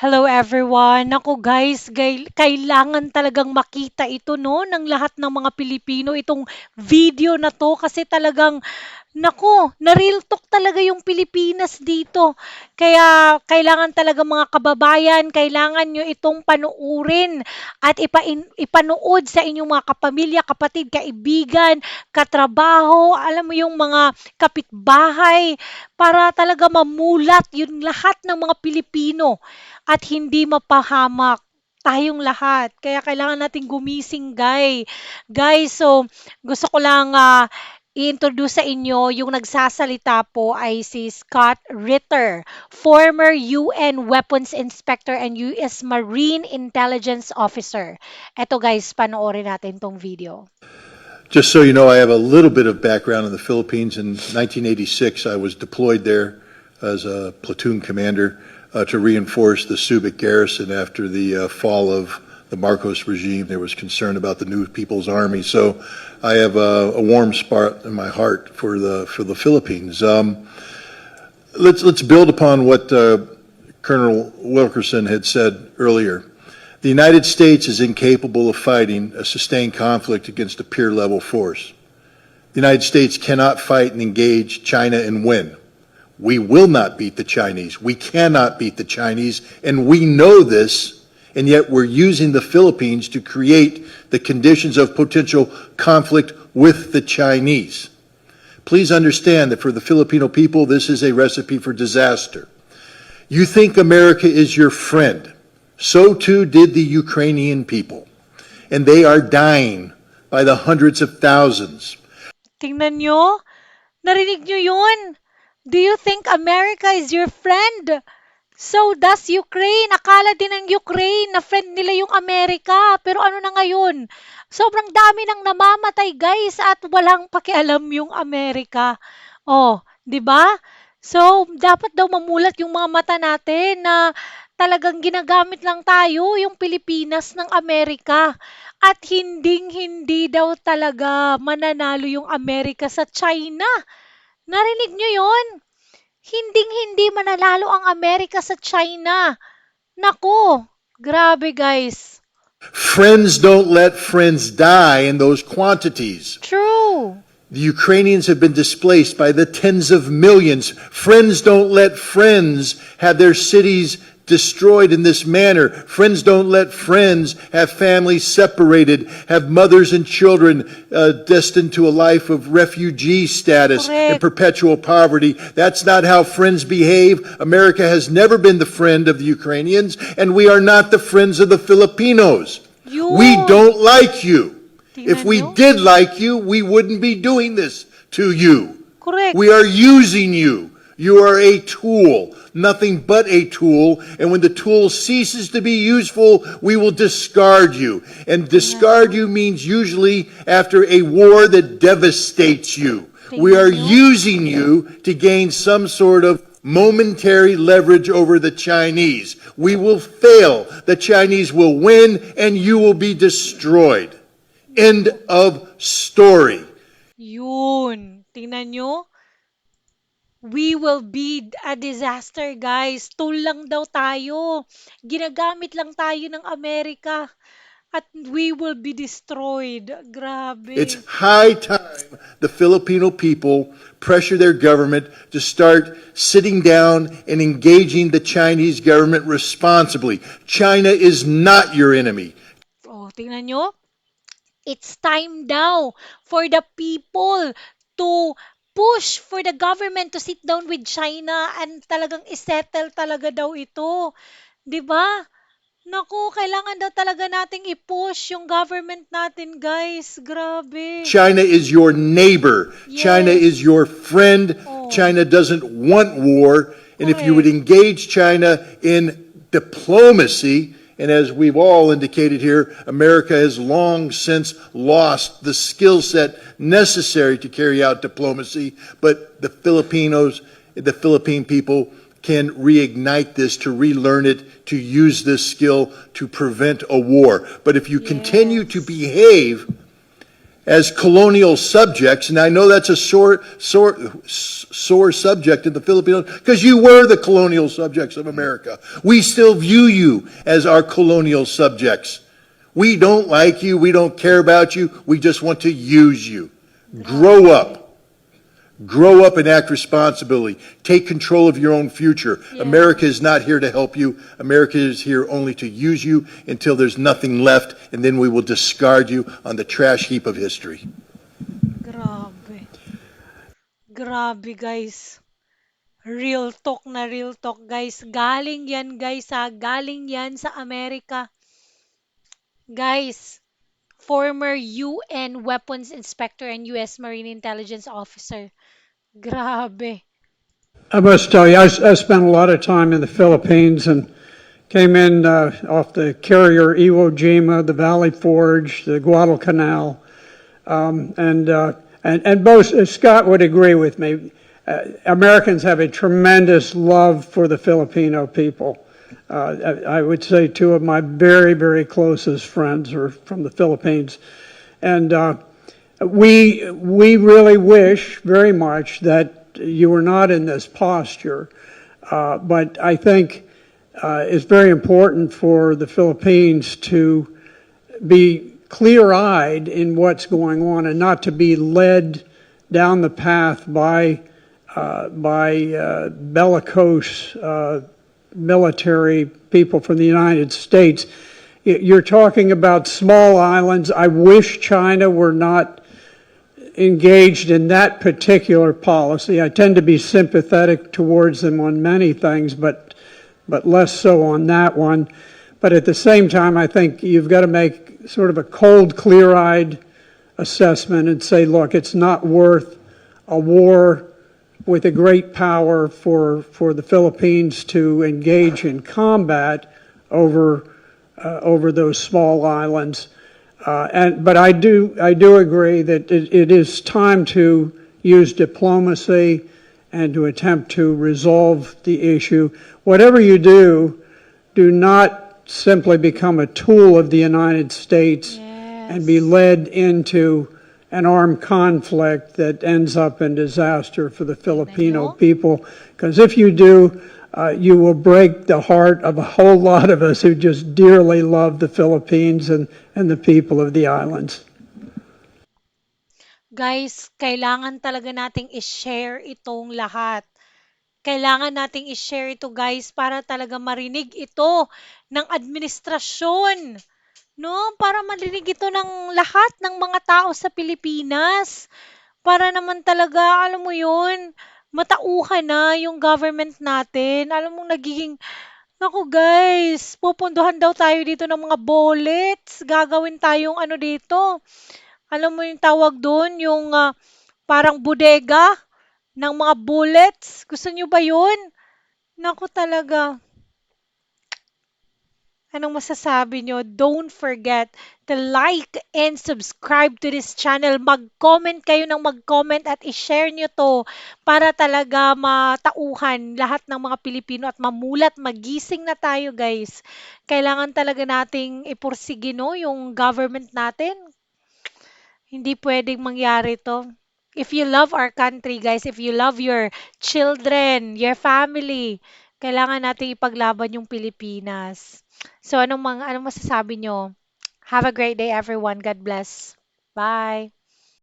Hello everyone. Naku guys, kailangan talagang makita ito no ng lahat ng mga Pilipino itong video na to kasi talagang naku, na-real talk talaga yung Pilipinas dito. Kaya kailangan talaga mga kababayan, kailangan nyo itong panuurin at ipanood sa inyong mga kapamilya, kapatid, kaibigan, katrabaho, alam mo yung mga kapitbahay para talaga mamulat yung lahat ng mga Pilipino at hindi mapahamak tayong lahat. Kaya kailangan nating gumising, guys. So, gusto ko lang i-introduce sa inyo yung nagsasalita po ay si Scott Ritter, former UN Weapons Inspector and US Marine Intelligence Officer. Eto guys, panoorin natin tong video. Just so you know, I have a little bit of background in the Philippines. In 1986, I was deployed there as a platoon commander to reinforce the Subic garrison after the fall of the Marcos regime. There was concern about the new People's Army, so I have a warm spot in my heart for the Philippines. Let's build upon what Colonel Wilkerson had said earlier. The United States is incapable of fighting a sustained conflict against a peer-level force. The United States cannot fight and engage China and win. We will not beat the Chinese. We cannot beat the Chinese, and we know this, and yet we're using the Philippines to create the conditions of potential conflict with the Chinese. Please understand that for the Filipino people, this is a recipe for disaster. You think America is your friend. So too did the Ukrainian people, and they are dying by the hundreds of thousands. Tingnan nyo? Narinig nyo yun? Do you think America is your friend? So does Ukraine. Akala din ng Ukraine na friend nila yung Amerika. Pero ano na ngayon? Sobrang dami nang namamatay guys at walang pakialam yung Amerika. Oh, 'di ba? So dapat daw mamulat yung mga mata natin na talagang ginagamit lang tayo yung Pilipinas ng Amerika. At hinding-hindi daw talaga mananalo yung Amerika sa China. Narinig nyo yon? Hinding-hindi mananalo ang Amerika sa China. Naku, grabe guys. Friends don't let friends die in those quantities. True. The Ukrainians have been displaced by the tens of millions. Friends don't let friends have their cities destroyed in this manner. Friends don't let friends have families separated, have mothers and children destined to a life of refugee status and Correct. perpetual poverty. That's not how friends behave. America has never been the friend of the Ukrainians, and we are not the friends of the Filipinos. We Yun. don't like you. If Tingnan we nyo? did like you, we wouldn't be doing this to you. Correct. We are using you. You are a tool, nothing but a tool. And when the tool ceases to be useful, we will discard you. And discard you means usually after a war that devastates you. We are using you to gain some sort of momentary leverage over the Chinese. We will fail. The Chinese will win and you will be destroyed. End of story. Yun. Tingnan nyo? We will be a disaster, guys. Tool lang daw tayo. Ginagamit lang tayo ng Amerika. At we will be destroyed. Grabe. It's high time the Filipino people pressure their government to start sitting down and engaging the Chinese government responsibly. China is not your enemy. Oh, tingnan nyo? It's time daw for the people to push for the government to sit down with China and talagang isettle talaga daw ito. 'Di ba? Naku, kailangan daw talaga nating i-push yung government natin, guys. Grabe. China is your neighbor. China Yes. is your friend. Oh, China doesn't want war. And if you would correct. engage China in diplomacy, and as we've all indicated here, America has long since lost the skill set necessary to carry out diplomacy, but the Philippine people can reignite this, to relearn it, to use this skill to prevent a war. But if you continue to Yes. behave as colonial subjects, and I know that's a sore subject in the Philippines because you were the colonial subjects of America. We still view you as our colonial subjects. We don't like you. We don't care about you. We just want to use you. Grow Grabe. up. Grow up and act responsibly. Take control of your own future. America is Yes. not here to help you. America is here only to use you until there's nothing left, and then we will discard you on the trash heap of history. Grabe. Grabe, guys. Real talk, guys. Galing yan, guys, ha. Galing yan sa Amerika. Guys, former UN weapons inspector and US Marine Intelligence officer. Grabe. I must tell you, I spent a lot of time in the Philippines and came in off the carrier Iwo Jima, the Valley Forge, the Guadalcanal, and both Scott would agree with me. Americans have a tremendous love for the Filipino people. I would say two of my very, very closest friends are from the Philippines, and we really wish very much that you were not in this posture. But I think it's very important for the Philippines to be clear-eyed in what's going on and not to be led down the path by bellicose military people from the United States. You're talking about small islands. I wish China were not engaged in that particular policy. I tend to be sympathetic towards them on many things, but less so on that one. But at the same time, I think you've got to make sort of a cold, clear-eyed assessment and say, look, it's not worth a war with a great power for the Philippines to engage in combat over those small islands. But I do agree that it is time to use diplomacy and to attempt to resolve the issue. Whatever you do, do not simply become a tool of the United States and be Yes. led into an armed conflict that ends up in disaster for the Tingnan Filipino nyo. people. Because if you do, you will break the heart of a whole lot of us who just dearly love the Philippines and the people of the islands. Guys, kailangan talaga nating i-share itong lahat. Kailangan nating i-share ito, guys, para talaga marinig ito ng administrasyon, no? Para marinig ito ng lahat ng mga tao sa Pilipinas. Para naman talaga, alam mo 'yun, matauhan na yung government natin. Alam mo nagiging naku guys, pupunduhan daw tayo dito ng mga bullets. Gagawin tayong ano dito. Alam mo yung tawag doon, yung parang bodega ng mga bullets. Gusto nyo ba yun? Naku talaga. Anong masasabi nyo? Don't forget to like and subscribe to this channel. Mag-comment kayo ng mag-comment at i-share nyo to para talaga matauhan lahat ng mga Pilipino at mamulat, magising na tayo guys. Kailangan talaga nating ipursige no, yung government natin. Hindi puwedeng mangyari 'to. If you love our country, guys, if you love your children, your family, kailangan nating ipaglaban yung Pilipinas. So anong masasabi niyo? Have a great day everyone. God bless. Bye.